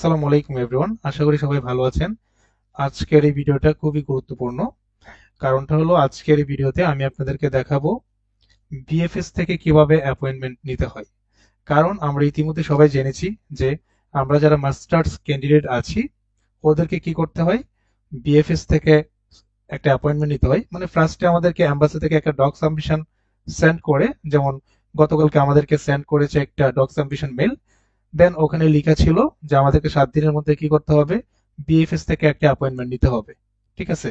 আসসালামু আলাইকুম এভরিওয়ান, আশা করি সবাই ভালো আছেন। আজকের এই ভিডিওটা খুবই গুরুত্বপূর্ণ। কারণটা হলো আজকের এই ভিডিওতে আমি আপনাদেরকে দেখাবো বিএফএস থেকে কিভাবে অ্যাপয়েন্টমেন্ট নিতে হয়। কারণ আমরা ইতিমধ্যে সবাই জেনেছি যে আমরা যারা মাস্টার্স ক্যান্ডিডেট আছি ওদেরকে কি করতে হয়, বিএফএস থেকে একটা অ্যাপয়েন্টমেন্ট নিতে হয়। মানে ফার্স্টে আমাদেরকে এম্বাসি থেকে একটা ডক সাবমিশন সেন্ড করে, যেমন গতকালকে আমাদেরকে সেন্ড করেছে একটা ডক সাবমিশন মেল। দেন ওখানে লেখা ছিল যে আমাদেরকে 7 দিনের মধ্যে কি করতে হবে, বিএফএস থেকে একটা অ্যাপয়েন্টমেন্ট নিতে হবে। ঠিক আছে?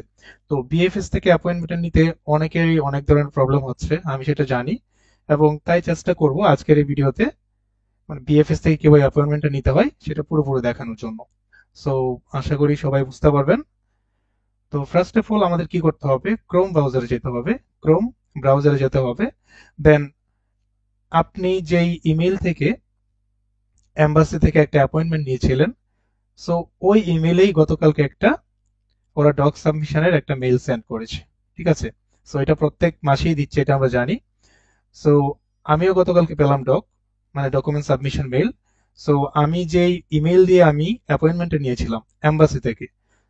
তো বিএফএস থেকে অ্যাপয়েন্টমেন্ট নিতে অনেকেরই অনেক ধরনের প্রবলেম হচ্ছে, আমি সেটা জানি, এবং তাই চেষ্টা করব আজকের এই ভিডিওতে মানে বিএফএস থেকে কিভাবে অ্যাপয়েন্টমেন্টটা নিতে হয় সেটা পুরোপুরি দেখানোর জন্য। সো আশা করি সবাই বুঝতে পারবেন। তো ফার্স্ট অফ অল আমাদের কি করতে হবে, ক্রোম ব্রাউজারে যেতে হবে। ক্রোম ব্রাউজারে যেতে হবে। দেন আপনি যেই ইমেল থেকে এম্বাসি থেকে একটা অ্যাপয়েন্টমেন্ট নিয়েছিলেন, সো ওই ইমেলেই গতকালকে একটা ওরা ডক সাবমিশনের একটা মেইল সেন্ড করেছে। ঠিক আছে? সো এটা প্রত্যেক মাসেই দিচ্ছে, এটা আমরা জানি। সো আমিও গতকালকে পেলাম মানে ডকুমেন্ট সাবমিশন মেইল। সো আমি যেই ইমেল দিয়ে আমি অ্যাপয়েন্টমেন্টটা নিয়েছিলাম এম্বাসি থেকে,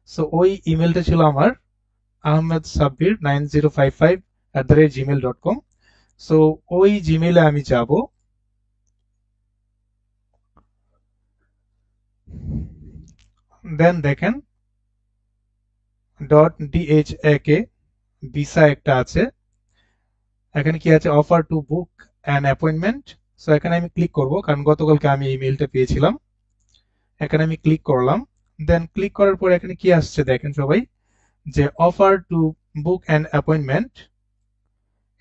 সো ওই ইমেলটা ছিল আমার আহমেদ সাব্বির 9055@gmail.com। সো ওই জিমেইলে আমি যাব। দেন দেখেন .dha ভিসা একটা আছে। এখানে কি আছে, offer to book an appointment. So এখানে আমি ক্লিক করব, কারণ গতকালকে আমি ইমেলটা পেয়েছিলাম। এখানে আমি ক্লিক করলাম। দেন ক্লিক করার পর এখানে কি আসছে দেখেন সবাই, যে offer to book an appointment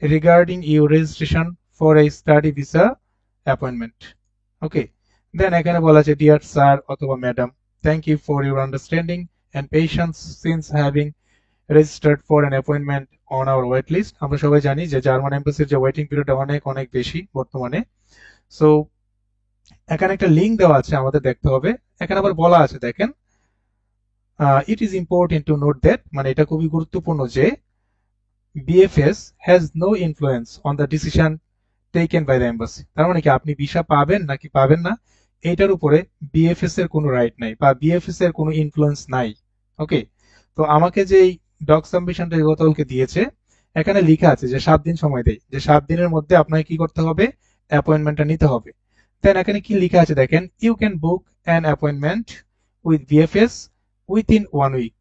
regarding your registration for a study visa appointment. Okay. Then এখানে বলা আছে, ডিয়ার স্যার অথবা madam, thank you for your understanding and patience since having registered for an appointment on our wait list. আমরা সবাই জানি যে German এম্বাসির যে waiting পিরিয়ডটা অনেক অনেক বেশি বর্তমানে। সো এখানে একটা লিঙ্ক দেওয়া আছে, আমাদের দেখতে হবে। এখানে আবার বলা আছে দেখেন, it is important to note that, মানে এটা খুবই গুরুত্বপূর্ণ যে BFS has no influence on the decision taken by the embassy. তার মানে কি, আপনি ভিসা পাবেন নাকি পাবেন না এইটার উপরে বিএফএস এর কোনো রাইট নাই, বা বিএফএস এর কোনো ইনফ্লুয়েন্স নাই। ওকে। তো আমাকে যে ডক সাবমিশনটা গতকালকে দিয়েছে, এখানে লেখা আছে যে 7 দিন সময় দেয়, যে 7 দিনের মধ্যে আপনাকে কি করতে হবে, অ্যাপয়েন্টমেন্টটা নিতে হবে। দেন এখানে কি লেখা আছে দেখেন, you can book an appointment with BFS within 1 week.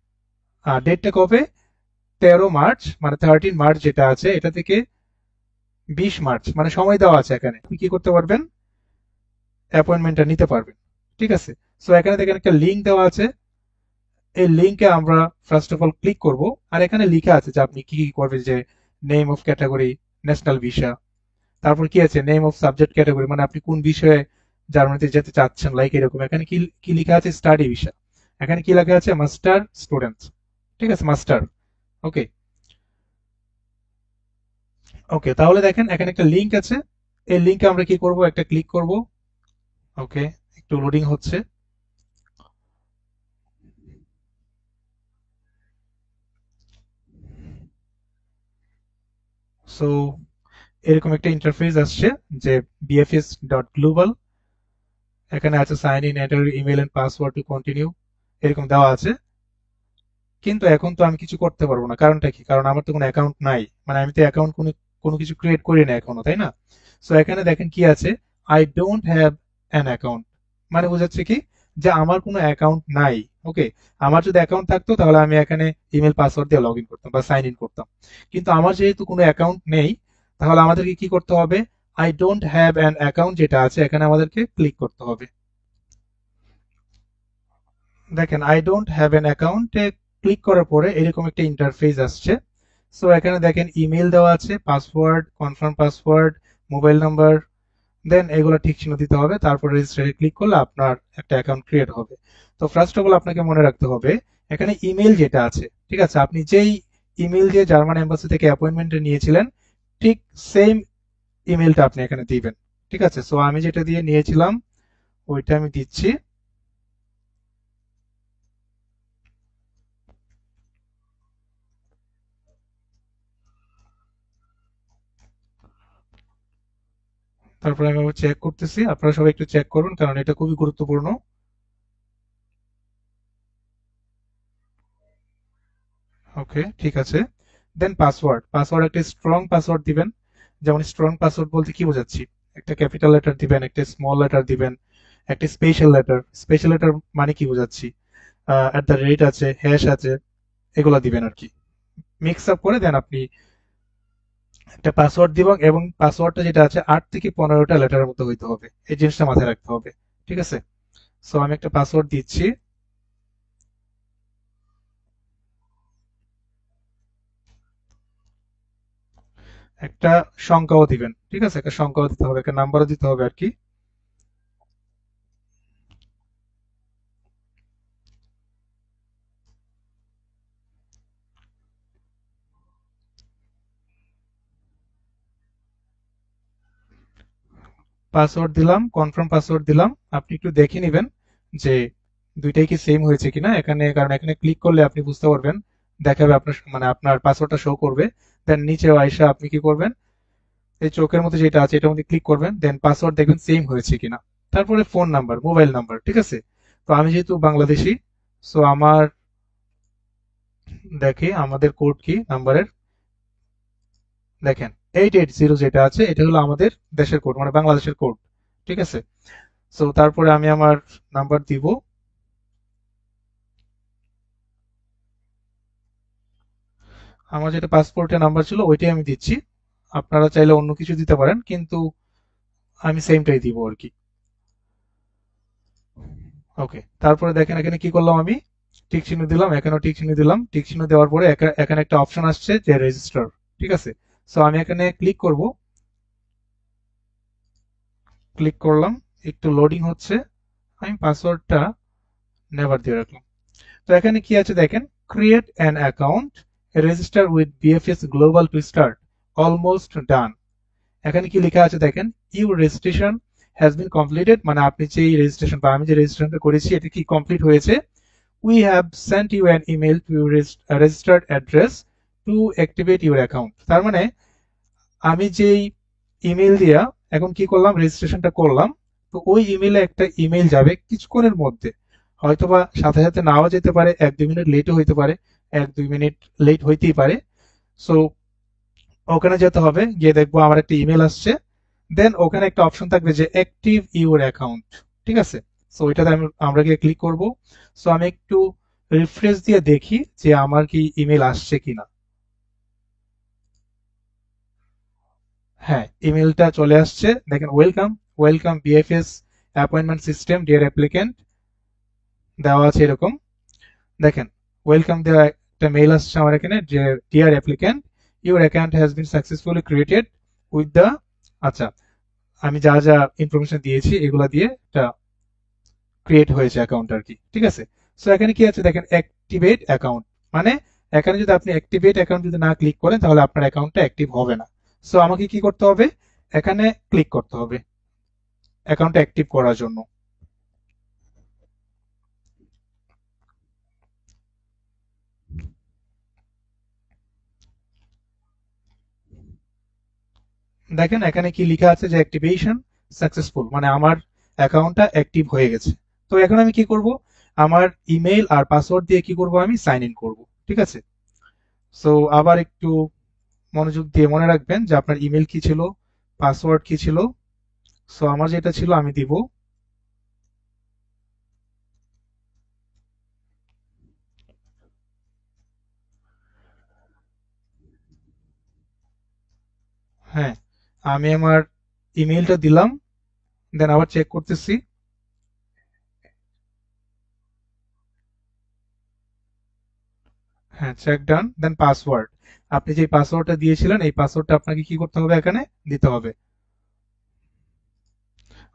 ডেটটা কবে, 13 মার্চ, মানে 13 মার্চ যেটা আছে এটা থেকে 20 মার্চ, মানে সময় দেওয়া আছে। এখানে আপনি কি করতে পারবেন, অ্যাপয়েন্টমেন্টটা নিতে পারবেন। ঠিক আছে? সো এখানে দেখেন একটা লিঙ্ক দেওয়া আছে। এই লিঙ্কে আমরা ফার্স্ট অফ অল ক্লিক করব। আর এখানে লেখা আছে যে আপনি কি কি করবেন, যে name of category national visa, তারপর কি আছে নেম অফ সাবজেক্ট ক্যাটাগরি, মানে আপনি কোন বিষয়ে জার্মানিতে যেতে চাচ্ছেন, লাইক এরকম। এখানে কি কি লেখা আছে, স্টাডি ভিসা। এখানে কি লেখা আছে, মাস্টার স্টুডেন্ট। ঠিক আছে, মাস্টার। ওকে। ওকে, তাহলে দেখেন এখানে একটা লিঙ্ক আছে। এই লিঙ্কে আমরা কি করব, একটা ক্লিক করব। ওকে, একটু লোডিং হচ্ছে। সো এরকম একটা ইন্টারফেস আসছে, যে bfs.global। এখানে আছে sign in, enter email and password to continue, এরকম দেওয়া আছে। কিন্তু এখন তো আমি কিছু করতে পারবো না, কারণটা কি, কারণ আমার তো কোনো অ্যাকাউন্ট নাই। মানে আমি তো অ্যাকাউন্ট কোনো কোনো কিছু ক্রিয়েট করি না এখনো, তাই না? সো এখানে দেখেন কি আছে, I don't have an account. মানে বোঝাচ্ছে কি, যে আমার কোনো অ্যাকাউন্ট নাই। ওকে। আমার যদি অ্যাকাউন্ট থাকতো তাহলে আমি এখানে ইমেল পাসওয়ার্ড দিয়ে লগ ইন করতাম বা সাইন ইন করতাম। কিন্তু আমার যেহেতু কোনো অ্যাকাউন্ট নেই, তাহলে আমাদেরকে কি করতে হবে, I don't have an account যেটা আছে এখানে আমাদেরকে ক্লিক করতে হবে। দেখেন আই ডোন্ট হ্যাভ এন অ্যাকাউন্টে ক্লিক করার পরে এরকম একটা ইন্টারফেস আসছে। সো এখানে দেখেন ইমেল দেওয়া আছে, password, confirm password, mobile number. Then এগুলো ঠিক চিহ্ন দিতে হবে, তারপর রেজিস্টারে ক্লিক করলে আপনার একটা অ্যাকাউন্ট ক্রিয়েট হবে। তো ফার্স্ট অফ অল আপনাকে মনে রাখতে হবে, এখানে ইমেল যেটা আছে, ঠিক আছে, আপনি যেই ইমেল দিয়ে জার্মান এম্বাসি থেকে অ্যাপয়েন্টমেন্ট নিয়েছিলেন, ঠিক সেম ইমেলটা আপনি এখানে দিবেন। ঠিক আছে? সো আমি যেটা দিয়ে নিয়েছিলাম ওইটা আমি দিচ্ছি। তারপরে আমি চেক করতেছি, আপনারা সবাই একটু চেক করুন কারণ এটা খুবই গুরুত্বপূর্ণ। ওকে, ঠিক আছে। দেন পাসওয়ার্ড, পাসওয়ার্ড একটা স্ট্রং পাসওয়ার্ড দিবেন। যেমন স্ট্রং পাসওয়ার্ড বলতে কি বোঝাচ্ছি, একটা ক্যাপিটাল লেটার দিবেন, একটা স্মল লেটার দিবেন, একটা স্পেশাল লেটার। স্পেশাল লেটার মানে কি বোঝাচ্ছি, অ্যাট দ্য রেট আছে, হ্যাশ আছে, এগুলা দিবেন আর কি। মিক্স আপ করে দেন আপনি একটা পাসওয়ার্ড দিবেন, এবং পাসওয়ার্ডটা যেটা আছে 8 থেকে 15টা লেটারের মতো হইতে হবে, এই জিনিসটা মাথায় রাখতে হবে। ঠিক আছে, সো আমি একটা পাসওয়ার্ড দিচ্ছি। একটা সংখ্যাও দিবেন, ঠিক আছে, একটা সংখ্যাও দিতে হবে, একটা নাম্বারও দিতে হবে আর কি। পাসওয়ার্ড দিলাম, কনফার্ম পাসওয়ার্ড দিলাম। আপনি একটু দেখে নেবেন যে দুইটাই কি সেম হয়েছে কিনা এখানে, কারণ এখানে ক্লিক করলে আপনি বুঝতে পারবেন, দেখাবে আপনার, মানে আপনার পাসওয়ার্ডটা শো করবে। দেন নিচে আইসা আপনি কি করবেন, এই চোখের মধ্যে যেটা আছে এটার মধ্যে ক্লিক করবেন, দেন পাসওয়ার্ড দেখবেন সেম হয়েছে কিনা। তারপরে ফোন নাম্বার, মোবাইল নাম্বার, ঠিক আছে। তো আমি যেহেতু বাংলাদেশি, সো আমার, দেখি আমাদের কোড কি নাম্বারের, দেখেন 880 যেটা আছে এটা হলো আমাদের দেশের কোড, মানে বাংলাদেশের কোড। ঠিক আছে, সো তারপরে আমি আমার নাম্বার দিব। আমার যেটা পাসপোর্টের নাম্বার ছিল ওইটাই আমি দিচ্ছি। আপনারা চাইলে অন্য কিছু দিতে পারেন, কিন্তু আমি সেমটাই দিব আর কি। ওকে, তারপরে দেখেন এখানে কি করলাম আমি, টিক চিহ্ন দিলাম, এখানেও টিক চিহ্ন দিলাম। টিক চিহ্ন দেওয়ার পরে এখানে একটা অপশন আসছে যে রেজিস্টার। ঠিক আছে, সো আমি এখানে ক্লিক করব। ক্লিক করলাম, একটু লোডিং হচ্ছে। আমি পাসওয়ার্ডটা নেভার দিয়ে রাখলাম। তো এখানে কি আছে দেখেন, create an account, register with BFS global to start, almost done. এখানে কি লেখা আছে দেখেন, your registration has been completed, মানে আপনি যে রেজিস্ট্রেশন বা আমি যে রেজিস্ট্রেশনটা করেছি এটা কি কমপ্লিট হয়েছে। We have sent you an email to your registered address to activate your account. তার মানে আমি যেই ইমেল দিয়া এখন কি করলাম, রেজিস্ট্রেশনটা করলাম, তো ওই ইমেলে একটা ইমেল যাবে কিছুক্ষণের মধ্যে। হয়তোবা সাথে সাথে নাও যেতে পারে, 1-2 মিনিট লেটও হইতে পারে, 1-2 মিনিট লেট হইতেই পারে। সো ওখানে যেতে হবে, গিয়ে দেখবো আমার একটা ইমেল আসছে। দেন ওখানে একটা অপশন থাকবে যে অ্যাক্টিভ ইউর অ্যাকাউন্ট। ঠিক আছে, সো ওইটাতে আমরা গিয়ে ক্লিক করব। সো আমি একটু রিফ্রেশ দিয়ে দেখি যে আমার কি ইমেল আসছে কিনা। হ্যাঁ, ইমেলটা চলে আসছে, দেখেন welcome, welcome BFS appointment system dear applicant, দেওয়া আছে এরকম। দেখেন ওয়েলকাম দেওয়া একটা মেইল আসছে আমার এখানে যে dear applicant, your account has been successfully created with the, আচ্ছা, আমি যা যা ইনফরমেশন দিয়েছি এগুলা দিয়ে একটা ক্রিয়েট হয়েছে অ্যাকাউন্ট আর কি। ঠিক আছে, সো এখানে কি আছে দেখেন, অ্যাক্টিভেট অ্যাকাউন্ট, মানে এখানে যদি আপনি অ্যাক্টিভেট অ্যাকাউন্ট যদি না ক্লিক করেন তাহলে আপনার অ্যাকাউন্টটা অ্যাক্টিভ হবে না। সো আমাকে কি করতে হবে, এখানে ক্লিক করতে হবে অ্যাকাউন্টটা অ্যাক্টিভ করার জন্য। দেখেন এখানে কি লেখা আছে যে অ্যাক্টিভেশন সাকসেসফুল, মানে আমার অ্যাকাউন্টটা অ্যাক্টিভ হয়ে গেছে। তো এখন আমি কি করব, আমার ইমেল আর পাসওয়ার্ড দিয়ে কি করব, আমি সাইন ইন করব। ঠিক আছে, সো আবার একটু মনোযোগ দিয়ে মনে রাখবেন যে আপনার ইমেল কি ছিল, পাসওয়ার্ড কি ছিল। সো আমার যেটা ছিল আমি দিব। হ্যাঁ, আমি আমার ইমেলটা দিলাম, দেন আবার চেক করতেছি। হ্যাঁ, চেক ডান। দেন পাসওয়ার্ড, আপনি যে পাসওয়ার্ডটা দিয়েছিলেন এই পাসওয়ার্ডটা আপনাকে কি করতে হবে, এখানে দিতে হবে।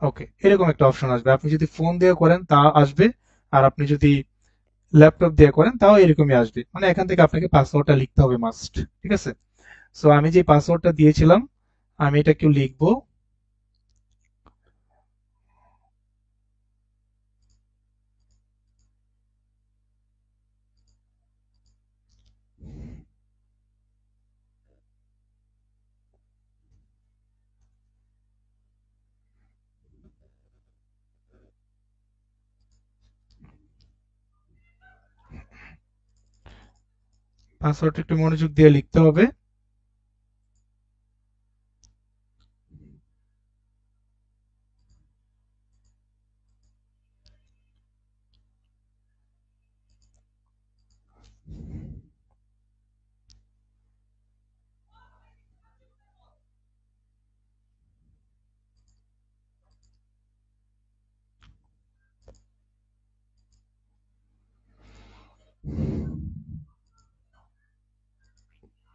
ওকে, এরকম একটা অপশন আসবে। আপনি যদি ফোন দিয়ে করেন তা আসবে, আর আপনি যদি ল্যাপটপ দিয়ে করেন তাও এরকমই আসবে, মানে এখান থেকে আপনাকে পাসওয়ার্ডটা লিখতে হবে মাস্ট। ঠিক আছে, সো আমি যে পাসওয়ার্ডটা দিয়েছিলাম আমি এটা একটু লিখবো। পাসওয়ার্ড একটু মনোযোগ দিয়ে লিখতে হবে।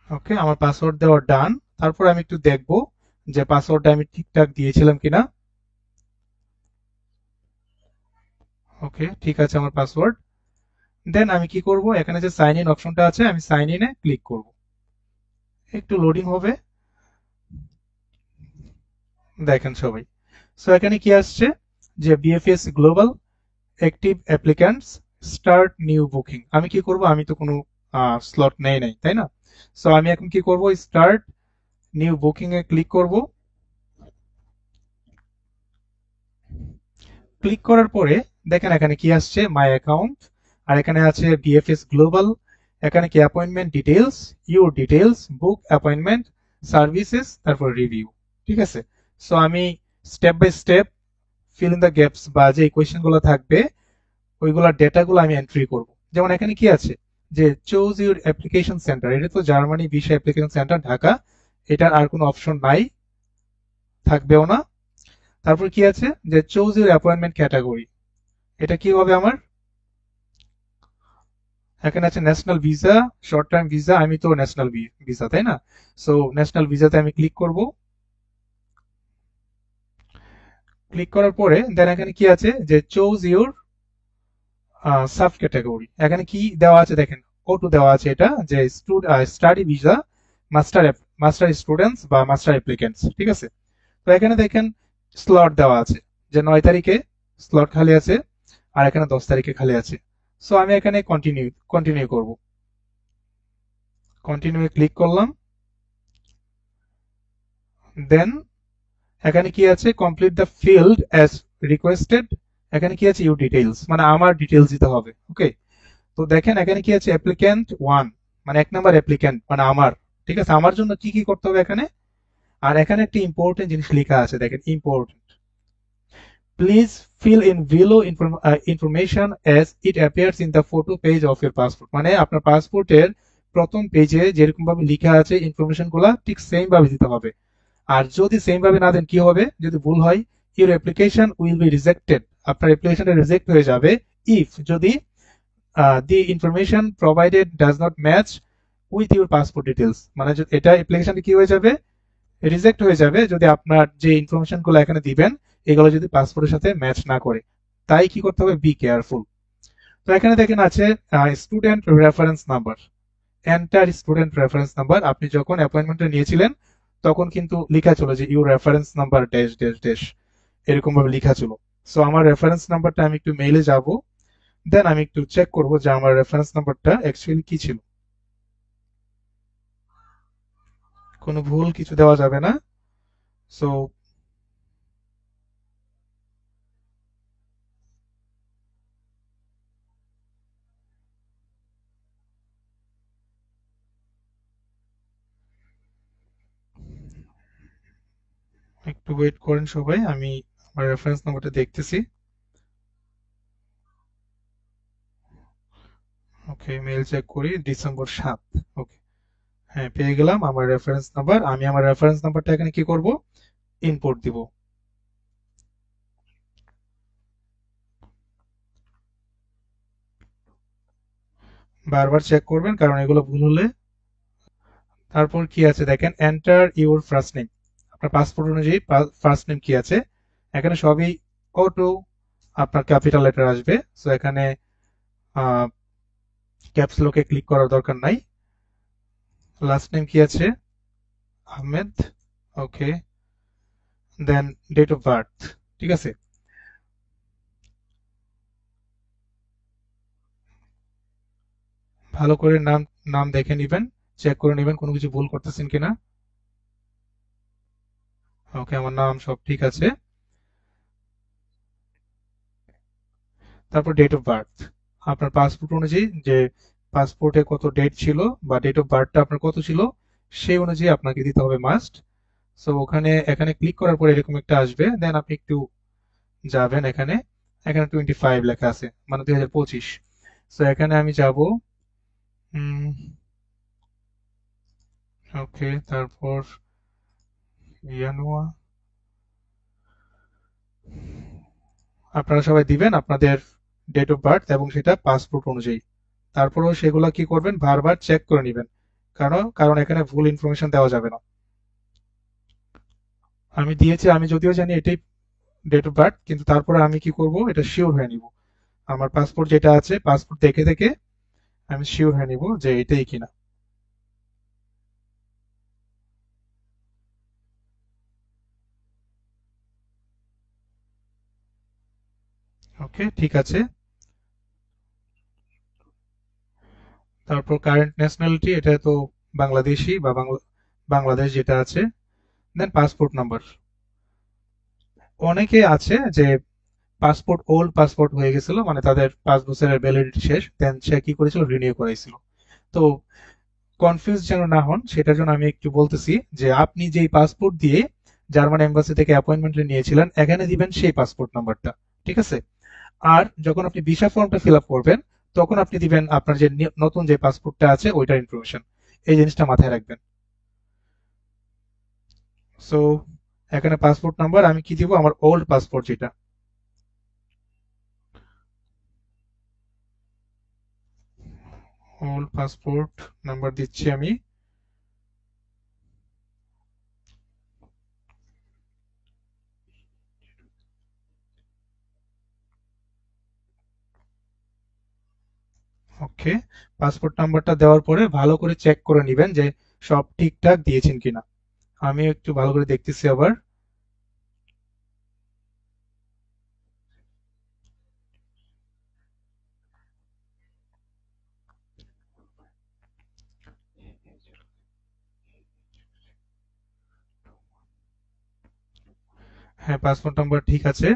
ওকে, আমার পাসওয়ার্ড দেওয়া ডান। তারপর আমি একটু দেখবো যে পাসওয়ার্ডটা আমি ঠিকঠাক দিয়েছিলাম কিনা। ওকে, ঠিক আছে আমার পাসওয়ার্ড। দেন আমি কি করব, এখানে যে সাইন ইন অপশনটা আছে আমি সাইন ইনে ক্লিক করব। একটু লোডিং হবে, দেখেন সবাই। সো এখানে কি আসছে যে BFS global active applicants start new booking. আমি কি করব, আমি তো কোনো স্লট নেই নাই, তাই না? সো আমি এখন কি করব, স্টার্ট নিউ বুকিং এ ক্লিক করব। ক্লিক করার পরে দেখেন এখানে কি আসছে, মাই অ্যাকাউন্ট, আর এখানে আছে বিএফএস গ্লোবাল। এখানে কি appointment details, your details, book appointment, services, তারপর রিভিউ। ঠিক আছে। সো আমি step by step fill in the gaps বা যে কোয়েশ্চেন গুলো থাকবে ওইগুলোর ডেটাগুলো আমি এন্ট্রি করব। যেমন এখানে কি আছে যে চুজ ইউর অ্যাপ্লিকেশন সেন্টার, এটা তো Germany visa application centre Dhaka, এটার আর কোনো অপশন নাই, থাকবেও না। তারপর কি আছে যে চুজ ইউর অ্যাপয়েন্টমেন্ট ক্যাটাগরি, এটা কি হবে আমার, এখানে আছে national visa, short term visa, আমি তো ন্যাশনাল ভিসা, তাই না? সো ন্যাশনাল ভিসাতে আমি ক্লিক করব। ক্লিক করার পরে দেন এখানে কি আছে যে চুজ ইউর সাব ক্যাটাগরি, এখানে কি দেওয়া আছে দেখেন, O2 দেওয়া আছে, এটা যে study visa, master master students বা মাস্টার অ্যাপ্লিকেন্টস। ঠিক আছে। তো এখানে দেখেন স্লট দেওয়া আছে যে 9 তারিখে স্লট খালি আছে, আর এখানে 10 তারিখে খালি আছে। সো আমি এখানে কন্টিনিউ কন্টিনিউ করব। কন্টিনিউ ক্লিক করলাম। দেন এখানে কি আছে, complete the field as requested, এখানে কি আছে ইউ ডিটেইলস, মানে আমার ডিটেইলস দিতে হবে। ওকে। তো দেখেন এখানে কি আছে অ্যাপ্লিক্যান্ট ওয়ান, মানে 1 নম্বর অ্যাপ্লিক্যান্ট মানে আমার। ঠিক আছে, আমার জন্য কি কি করতে হবে এখানে, আর এখানে একটি ইম্পর্টেন্ট জিনিস লেখা আছে, দেখেন important, please fill in below information as it appears in the photo page of your passport, মানে আপনার পাসপোর্টের প্রথম পেজে যেরকম ভাবে লেখা আছে ইনফরমেশন গুলা ঠিক সেম ভাবে দিতে হবে। আর যদি সেম ভাবে না দেন কি হবে, যদি ভুল হয়, your application will be rejected, আপনার অ্যাপ্লিকেশনটা রিজেক্ট হয়ে যাবে ইফ যদি the information provided does not match with your passport details, মানে এটা অ্যাপ্লিকেশনটা কি হয়ে যাবে, রিজেক্ট হয়ে যাবে যদি আপনার যে ইনফরমেশন গুলো এখানে দিবেন এগুলো যদি পাসপোর্টের সাথে ম্যাচ না করে। তাই কি করতে হবে, বি কেয়ারফুল। তো এখানে দেখেন আছে student reference number, enter student reference number, আপনি যখন অ্যাপয়েন্টমেন্টটা নিয়েছিলেন তখন কিন্তু লেখা ছিল যে your reference number dash dash dash, এরকম ভাবে লেখা ছিল। সো আমার রেফারেন্স নাম্বারটা আমি একটু মেইলে যাব, দেন আমি একটু চেক করব যে আমার রেফারেন্স নাম্বারটা অ্যাকচুয়ালি কি ছিল। কোনো ভুল কিছু দেওয়া যাবে না। সো একটু ওয়েট করেন সবাই, আমি আমার রেফারেন্স নাম্বারটা দেখতেছি। ওকে, মেল চেক করি, ডিসেম্বর 7। ওকে, হ্যাঁ পেয়ে গেলাম আমার রেফারেন্স নাম্বার। আমি আমার রেফারেন্স নাম্বারটা এখানে কি করব, ইনপুট দিব। বারবার চেক করবেন কারণ এগুলো ভুল হলে। তারপর কি আছে দেখেন, এন্টার ইউর ফার্স্ট নেম, আপনার পাসপোর্ট অনুযায়ী ফার্স্ট নেম কি আছে, এখানে সবই O2 আপনার ক্যাপিটাল লেটার আসবে। সো এখানে ক্যাপস লকে ক্লিক করার দরকার নাই। লাস্ট নেম কি আছে, আহমেদ। ওকে, দেন ডেট অফ বার্থ। ঠিক আছে। ভালো করে নাম নাম দেখে নিবেন, চেক করে নিবেন কোনো কিছু ভুল করতেছেন কিনা। ওকে, আমার নাম সব ঠিক আছে। তারপর ডেট অফ বার্থ, আপনার পাসপোর্ট অনুযায়ী যে পাসপোর্টে কত ডেট ছিল বা ডেট অফ বার্থটা আপনার কত ছিল সেই অনুযায়ী আপনাকে দিতে হবে মাস্ট। সো এখানে ক্লিক করার পরে এরকম একটা আসবে, দেন আপনি একটু যাবেন এখানে, এখানে 25 লেখা আছে মানে 2025। সো এখানে আমি যাব, ওকে, তারপর ইয়ানুয়া, আপনারা সবাই দিবেন আপনাদের ডেট অফ বার্থ এবং সেটা পাসপোর্ট অনুযায়ী। তারপরেও সেগুলো কি করবেন, বারবার চেক করে নেবেন, কারণ কারণ এখানে ভুল ইনফরমেশন দেওয়া যাবে না। আমি দিয়েছি, আমি যদিও জানি এটাই ডেট অফ বার্থ, কিন্তু তারপরে আমি কি করব, এটা শিওর হয়ে নিব। আমার পাসপোর্ট যেটা আছে, পাসপোর্ট দেখে দেখে আমি শিওর হয়ে নিব যে এটাই কিনা। ওকে, ঠিক আছে। তারপর কারেন্ট ন্যাশনালিটি, এটা তো বাংলাদেশি বা বাংলাদেশ যেটা আছে। দেন পাসপোর্ট নাম্বার, অনেকে আছে যে পাসপোর্ট ওল্ড পাসপোর্ট হয়ে গেছিল, মানে তাদের 5 বছরের ভ্যালিডিটি শেষ, দেন সে কি করেছিল, রিনিউ করাইছিল। তো কনফিউজ যেন না হন সেটার জন্য আমি একটু বলতেছি যে আপনি যেই পাসপোর্ট দিয়ে জার্মান এম্বাসি থেকে অ্যাপয়েন্টমেন্ট নিয়েছিলেন এখানে দিবেন সেই পাসপোর্ট নাম্বারটা, ঠিক আছে। আর যখন আপনি ভিসা ফর্মটা ফিল আপ করবেন তখন আপনি দিবেন আপনার যে নতুন যে পাসপোর্টটা আছে ওইটার ইনফরমেশন। এই জিনিসটা মাথায় রাখবেন। সো এখানে পাসপোর্ট নাম্বার আমি কি দিব, আমার ওল্ড পাসপোর্ট যেটা। ওল্ড পাসপোর্ট নাম্বার দিচ্ছি আমি। ওকে, পাসপোর্ট নাম্বারটা দেওয়ার পরে ভালো করে চেক করে নেবেন যে সব ঠিকঠাক দিয়েছেন কিনা। আমি একটু ভালো করে দেখতেছি আবার। হ্যাঁ, পাসপোর্ট নাম্বার ঠিক আছে।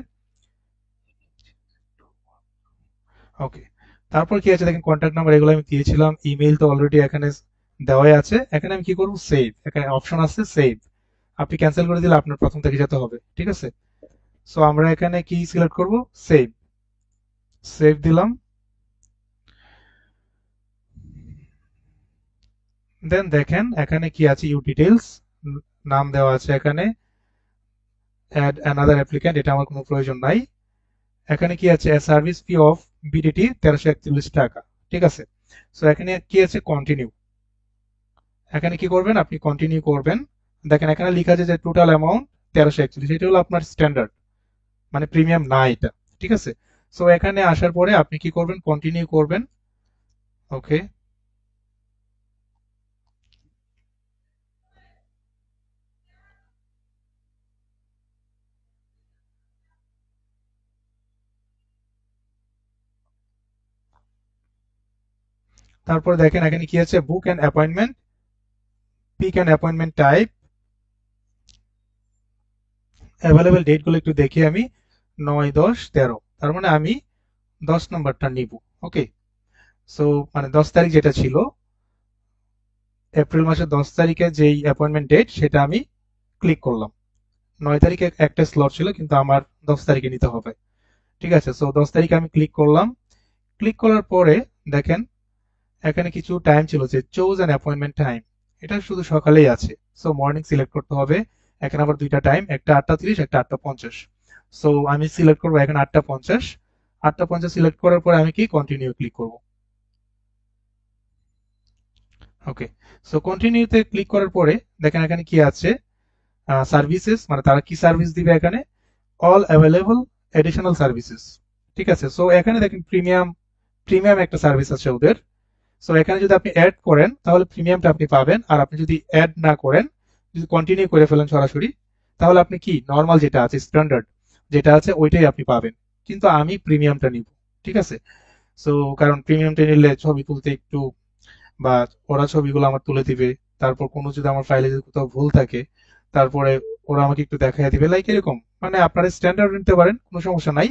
ওকে, তারপর কি আছে দেখেন, কন্ট্যাক্ট নাম্বার এগুলো আমি দিয়েছিলাম, ইমেইল তো অলরেডি এখানে দেওয়াই আছে। এখানে আমি কি করব, সেভ, এখানে অপশন আছে সেভ। আপনি ক্যান্সেল করে দিলে আপনার প্রথম থেকে যেতে হবে, ঠিক আছে। সো আমরা এখানে কি সিলেক্ট করব, সেভ। সেভ দিলাম। দেন দেখেন এখানে কি আছে, ইউ ডিটেইলস নাম দেওয়া আছে এখানে, অ্যাড অ্যানাদার অ্যাপ্লিক্যান্ট, এটা আমার কোনো প্রয়োজন নাই। এখানে কি আছে, সার্ভিস ফি অফ বিডিটি 1341 টাকা, ঠিক আছে। সো এখানে কি আছে, কন্টিনিউ। এখানে কি করবেন, আপনি কন্টিনিউ করবেন। দেখেন এখানে লেখা আছে যে টোটাল অ্যামাউন্ট 1341, এটা হলো আপনার স্ট্যান্ডার্ড, মানে প্রিমিয়াম না এটা, ঠিক আছে। সো এখানে আসার পরে আপনি কি করবেন, কন্টিনিউ করবেন। ওকে, তারপরে দেখেন এখানে কি আছে, book and appointment, pick and appointment type, available date গুলো একটু দেখি আমি, 9, 10, 13, তার মানে আমি 10 নম্বরটা নিব। ওকে, সো মানে 10 তারিখ যেটা ছিল, এপ্রিল মাসের 10 তারিখে যেই অ্যাপয়েন্টমেন্ট ডেট সেটা আমি ক্লিক করলাম। 9 তারিখে একটা স্লট ছিল কিন্তু আমার 10 তারিখে নিতে হবে, ঠিক আছে। সো 10 তারিখে আমি ক্লিক করলাম। ক্লিক করার পরে দেখেন এখানে কিছু টাইম ছিল যে চুজ অ্যান অ্যাপয়েন্টমেন্ট টাইম, এটা শুধু সকালেই আছে। সো মর্নিং সিলেক্ট করতে হবে। এখানে আবার দুইটা টাইম, একটা 8টা 30, একটা 8টা 50। সো আমি সিলেক্ট করবো এখানে 8টা 50। 8টা 50 সিলেক্ট করার পরে আমি কি কন্টিনিউ ক্লিক করব। ওকে, সো কন্টিনিউতে ক্লিক করার পরে দেখেন এখানে কি আছে, সার্ভিসেস, মানে তারা কি সার্ভিস দিবে এখানে, অল অ্যাভেলেবল এডিশনাল সার্ভিসেস, ঠিক আছে। সো এখানে দেখেন প্রিমিয়াম, প্রিমিয়াম একটা সার্ভিস আছে ওদের। সো এখানে যদি আপনি অ্যাড করেন তাহলে প্রিমিয়ামটা আপনি পাবেন, আর আপনি যদি অ্যাড না করেন, যদি কন্টিনিউ করে ফেলেন সরাসরি, তাহলে আপনি কি নর্মাল যেটা আছে, স্ট্যান্ডার্ড যেটা আছে ওইটাই আপনি পাবেন। কিন্তু আমি প্রিমিয়ামটা নিব, ঠিক আছে। সো কারণ প্রিমিয়ামটা নিলে ছবি তুলতে একটু, বা ওরা ছবিগুলো আমার তুলে দিবে, তারপর কোনো যদি আমার ফাইলে যদি কোথাও ভুল থাকে তারপরে ওরা আমাকে একটু দেখাই দিবে, লাইক এরকম। মানে আপনারা স্ট্যান্ডার্ড নিতে পারেন, কোনো সমস্যা নাই।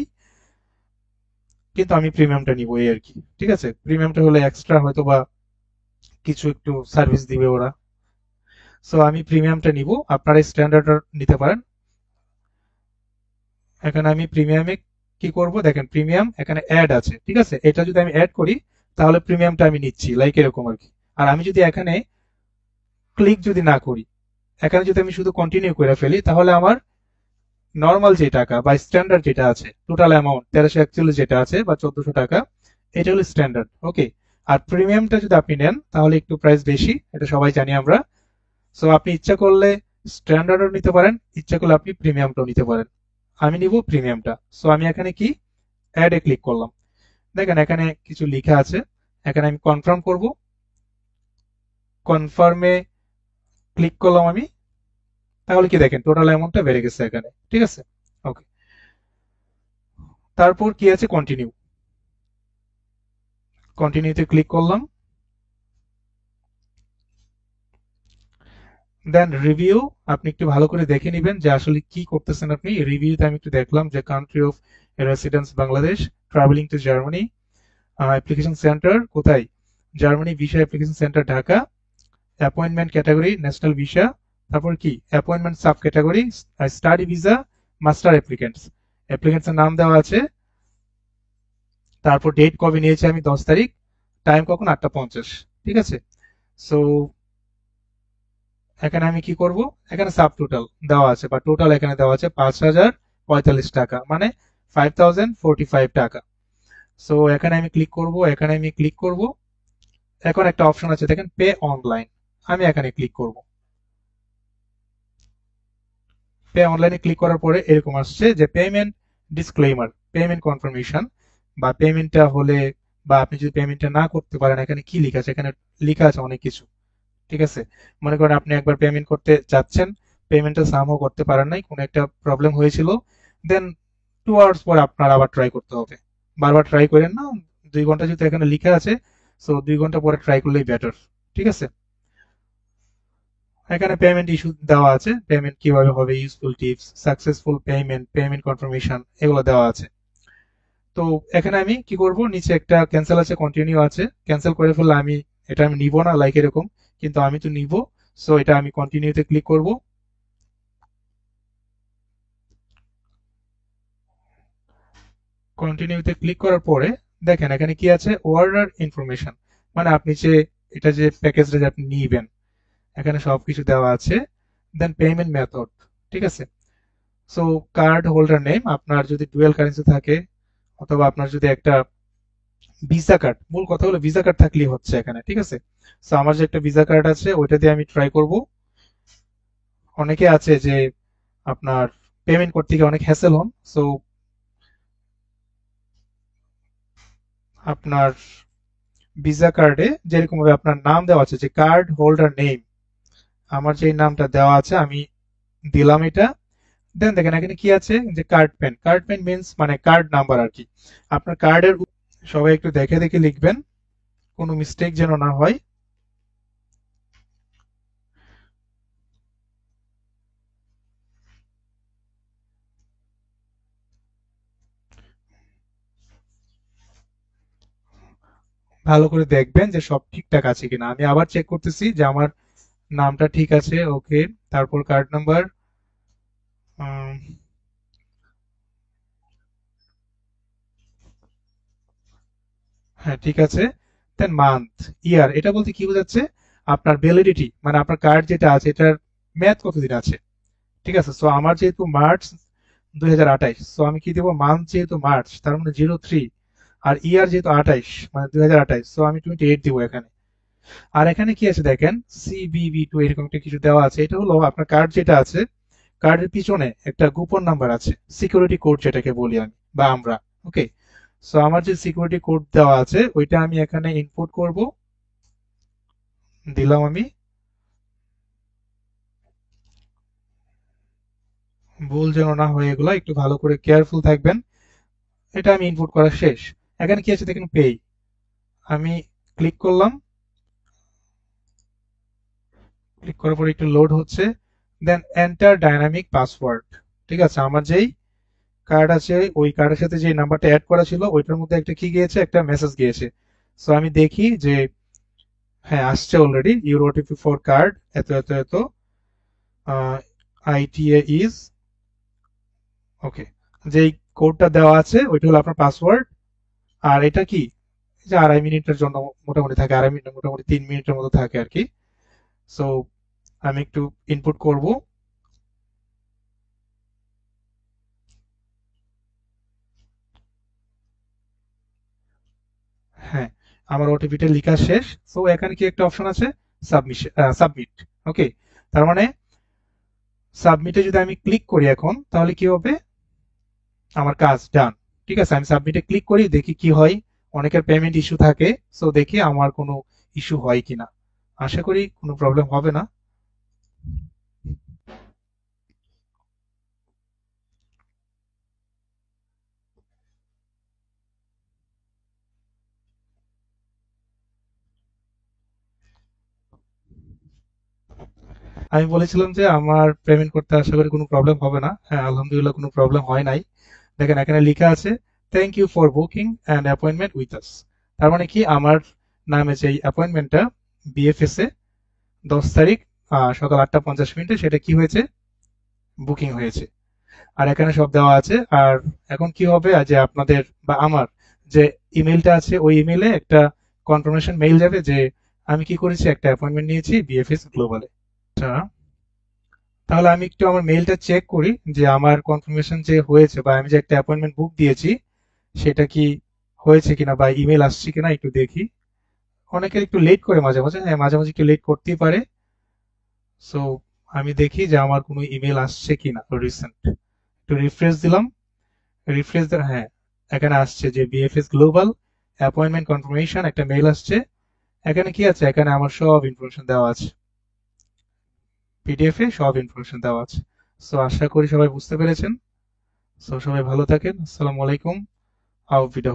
কিন্তু আমি প্রিমিয়ামটা নিব এই আর কি। ঠিক আছে, প্রিমিয়ামটা হলে এক্সট্রা হয়তো বা কিছু একটু সার্ভিস দিবে ওরা। সো আমি প্রিমিয়ামটা নিব, আপনারা স্ট্যান্ডার্ডটা নিতে পারেন। এখানে আমি প্রিমিয়ামে কি করব, দেখেন প্রিমিয়াম এখানে অ্যাড আছে। ঠিক আছে, এটা যদি আমি অ্যাড করি তাহলে প্রিমিয়ামটা আমি নিচ্ছি, লাইক এরকম আর কি। আর আমি যদি এখানে ক্লিক যদি না করি, এখানে যদি আমি শুধু কন্টিনিউ করে ফেলি, তাহলে আমার নর্মাল যে টাকা বা স্ট্যান্ডার্ড যেটা আছে, টোটাল অ্যামাউন্ট 1341 যেটা আছে বা 1400 টাকা, এটা হলো স্ট্যান্ডার্ড। ওকে, আর প্রিমিয়ামটা যদি আপনি নেন তাহলে একটু প্রাইস বেশি, এটা সবাই জানি আমরা। সো আপনি ইচ্ছা করলে স্ট্যান্ডার্ডও নিতে পারেন, ইচ্ছা করলে আপনি প্রিমিয়ামটাও নিতে পারেন। আমি নিব প্রিমিয়ামটা। সো আমি এখানে কি অ্যাড এ ক্লিক করলাম। দেখেন এখানে কিছু লেখা আছে, এখানে আমি কনফার্ম করব। কনফার্মে ক্লিক করলাম আমি, তাহলে কি দেখেন টোটাল অ্যামাউন্টটা বেড়ে গেছে এখানে। ঠিক আছে, ওকে। তারপর কি আছে, কন্টিনিউ। কন্টিনিউতে ক্লিক করলাম। দেন রিভিউ, আপনি একটু ভালো করে দেখে নেবেন যে আসলে কি করতেছেন আপনি। রিভিউতে আমি একটু দেখলাম যে country of residence Bangladesh, travelling to Germany, application centre কোথায়, Germany, visa application centre Dhaka, appointment category national visa, তারপর কি appointment sub category study visa, master applicants, applicants এর নাম দেওয়া আছে, তারপর ডেট কবে নিয়েছে আমি 10 তারিখ, টাইম কখন 8টা 50। ঠিক আছে, সো এখানে আমি কি করব, এখানে সাব টোটাল দেওয়া আছে বা টোটাল এখানে দেওয়া আছে 5045 টাকা, মানে 5045 টাকা। সো এখানে আমি ক্লিক করব, এখানে আমি ক্লিক করব। এখন একটা অপশন আছে দেখেন, পে অনলাইন, আমি এখানে ক্লিক করব। পে অনলাইনে ক্লিক করার পরে এরকম আসছে যে পেমেন্ট ডিসক্লেইমার, পেমেন্ট কনফার্মেশন, বা পেমেন্টটা হলে বা আপনি যদি পেমেন্টটা না করতে পারেন, এখানে কি লেখা আছে, এখানে লেখা আছে অনেক কিছু। ঠিক আছে, মনে করেন আপনি একবার পেমেন্ট করতে যাচ্ছেন, পেমেন্টটা সামও করতে পারেন নাই, কোনো একটা প্রবলেম হয়েছিল, দেন 2 আওয়ার্স পরে আপনার আবার ট্রাই করতে হবে। বারবার ট্রাই করেন না, 2 ঘন্টা যেহেতু এখানে লেখা আছে, সো 2 ঘন্টা পরে ট্রাই করলেই বেটার। ঠিক আছে, এখানে পেমেন্ট ইস্যু দেওয়া আছে, পেমেন্ট কিভাবে হবে, useful tips, successful payment, payment confirmation, এগুলো দেওয়া আছে। তো এখানে আমি কি করব, নিচে একটা ক্যান্সেল আছে, কন্টিনিউ আছে, ক্যান্সেল করে ফেললে আমি এটা আমি নিব না, লাইক এরকম, কিন্তু আমি তো নিব। সো এটা আমি কন্টিনিউতে ক্লিক করব। কন্টিনিউতে ক্লিক করার পরে দেখেন এখানে কি আছে, অর্ডার ইনফরমেশন, মানে আপনি যে এটা যে প্যাকেজটা যে আপনি নিবেন, এখানে সবকিছু দেওয়া আছে। দেন পেমেন্ট মেথড, ঠিক আছে। সো কার্ড হোল্ডার নেম, আপনার যদি ডুয়েল কারেন্সি থাকে অথবা আপনার যদি একটা ভিসা কার্ড, মূল কথা হলো ভিসা কার্ড থাকলেই হচ্ছে এখানে। ঠিক আছে, সো আমার যে একটা ভিসা কার্ড আছে ওইটা দিয়ে আমি ট্রাই করব। অনেকে আছে যে আপনার পেমেন্ট করতে গিয়ে অনেক হ্যাসেল হন। সো আপনার ভিসা কার্ডে যেরকম ভাবে আপনার নাম দেওয়া আছে, যে কার্ড হোল্ডার নেম, আমার যে নামটা দেওয়া আছে আমি দিলাম এটা। দেন দেখেন এখানে কি আছে, যে card pen, card pen means মানে কার্ড নাম্বার আর কি। আপনার কার্ডের সবাই একটু দেখে দেখে লিখবেন, কোনো মিস্টেক যেন না হয়। ভালো করে দেখবেন যে সব ঠিকঠাক আছে কিনা। আমি আবার চেক করতেছি যে আমার নামটা ঠিক আছে। ওকে, তারপর কার্ড নাম্বার, হ্যাঁ ঠিক আছে। দেন মান্থ, ইয়ার, এটা বলতে কি বোঝাচ্ছে, আপনার ভ্যালিডিটি, মানে আপনার কার্ড যেটা আছে এটার মেয়াদ কতদিন আছে। ঠিক আছে, সো আমার যেহেতু মার্চ 2028, সো আমি কি দেবো, মান্থ যেহেতু মার্চ তার মানে 03, আর ইয়ার যেহেতু 28 মানে 2028, সো আমি 28 দিব এখানে। আর এখানে কি আছে দেখেন, CBB2 এরকম একটা কিছু দেওয়া আছে। এটা হলো আপনার কার্ড যেটা আছে, কার্ডের পিছনে একটা গোপন নাম্বার আছে, সিকিউরিটি কোড যেটাকে বলি আমি বা আমরা। ওকে, সো আমার যে সিকিউরিটি কোড দেওয়া আছে ওইটা আমি এখানে ইনপুট করব, দিলাম আমি। ভুল যেন না হয়, এগুলো একটু ভালো করে কেয়ারফুল থাকবেন। এটা আমি ইনপুট করা শেষ। এখানে কি আছে দেখেন, পে, আমি ক্লিক করলাম। ক্লিক করার পরে একটু লোড হচ্ছে। দেন এন্টার ডাইনামিক পাসওয়ার্ড, ঠিক আছে, আমার যেই কার্ড আছে, ওই কার্ডের সাথে যে নাম্বারটা অ্যাড করা ছিল ওইটার মধ্যে একটা কি গিয়েছে, একটা মেসেজ গিয়েছে। সো আমি দেখি যে হ্যাঁ আসছে already, your OTP for card এত এত এত, আইটিএ ইজ ওকে। যেই কোডটা দেওয়া আছে ওইটা হলো আপনার পাসওয়ার্ড। আর এটা কি, এই যে 2.5 মিনিটের জন্য মোটামুটি থাকে, 2.5 মিনিট মোটামুটি 3 মিনিটের মতো থাকে আর কি। সো আমি একটু ইনপুট করব। হ্যাঁ, আমার ওটিপিটা লেখা শেষ। সো এখানে কি একটা অপশন আছে, সাবমিশন, সাবমিট। ওকে, তার মানে সাবমিটে যদি আমি ক্লিক করি এখন, তাহলে কি হবে, আমার কাজ ডান। ঠিক আছে, আমি সাবমিটে ক্লিক করি, দেখি কি হয়। অনেকের পেমেন্ট ইস্যু থাকে, সো দেখি আমার কোনো ইস্যু হয় কিনা। আশা করি কোনো প্রবলেম হবে না। আমি বলেছিলাম যে আমার পেমেন্ট করতে আশা করি কোনো প্রবলেম হবে না। হ্যাঁ, আলহামদুলিল্লাহ কোনো প্রবলেম হয় নাই। দেখেন এখানে লেখা আছে, thank you for booking an appointment with us. তার মানে কি, আমার নামে যে অ্যাপয়েন্টমেন্টটা বিএফএস এ 10 তারিখ সকাল 8টা 50 মিনিটে, সেটা কি হয়েছে, বুকিং হয়েছে। আর এখানে সব দেওয়া আছে। আর এখন কি হবে, যে আপনাদের বা আমার যে ইমেলটা আছে ওই ইমেলে একটা কনফার্মেশন মেইল যাবে যে আমি কি করেছি, একটা অ্যাপয়েন্টমেন্ট নিয়েছি বিএফএস গ্লোবালে। আচ্ছা, তাহলে আমি একটু আমার মেইলটা চেক করি যে আমার কনফার্মেশন যে হয়েছে, বা আমি যে একটা অ্যাপয়েন্টমেন্ট বুক দিয়েছি সেটা কি হয়েছে কিনা, বা ইমেল আসছে কিনা একটু দেখি। অনেকের একটু লেট করে মাঝে মাঝে, হ্যাঁ মাঝে মাঝে একটু লেট করতেই পারে। সো আমি দেখি যে আমার কোনো ইমেল আসছে কিনা রিসেন্ট। একটু রিফ্রেশ দিলাম, রিফ্রেশ দেওয়ার, হ্যাঁ এখানে আসছে যে বিএফএস গ্লোবাল অ্যাপয়েন্টমেন্ট কনফার্মেশন, একটা মেইল আসছে। এখানে কি আছে, এখানে আমার সব ইনফরমেশন দেওয়া আছে, পিডিএফ এ সব ইনফরমেশন দেওয়া আছে। সো আশা করি সবাই বুঝতে পেরেছেন। সো সবাই ভালো থাকেন, আসসালামু আলাইকুম, আউফ বিদা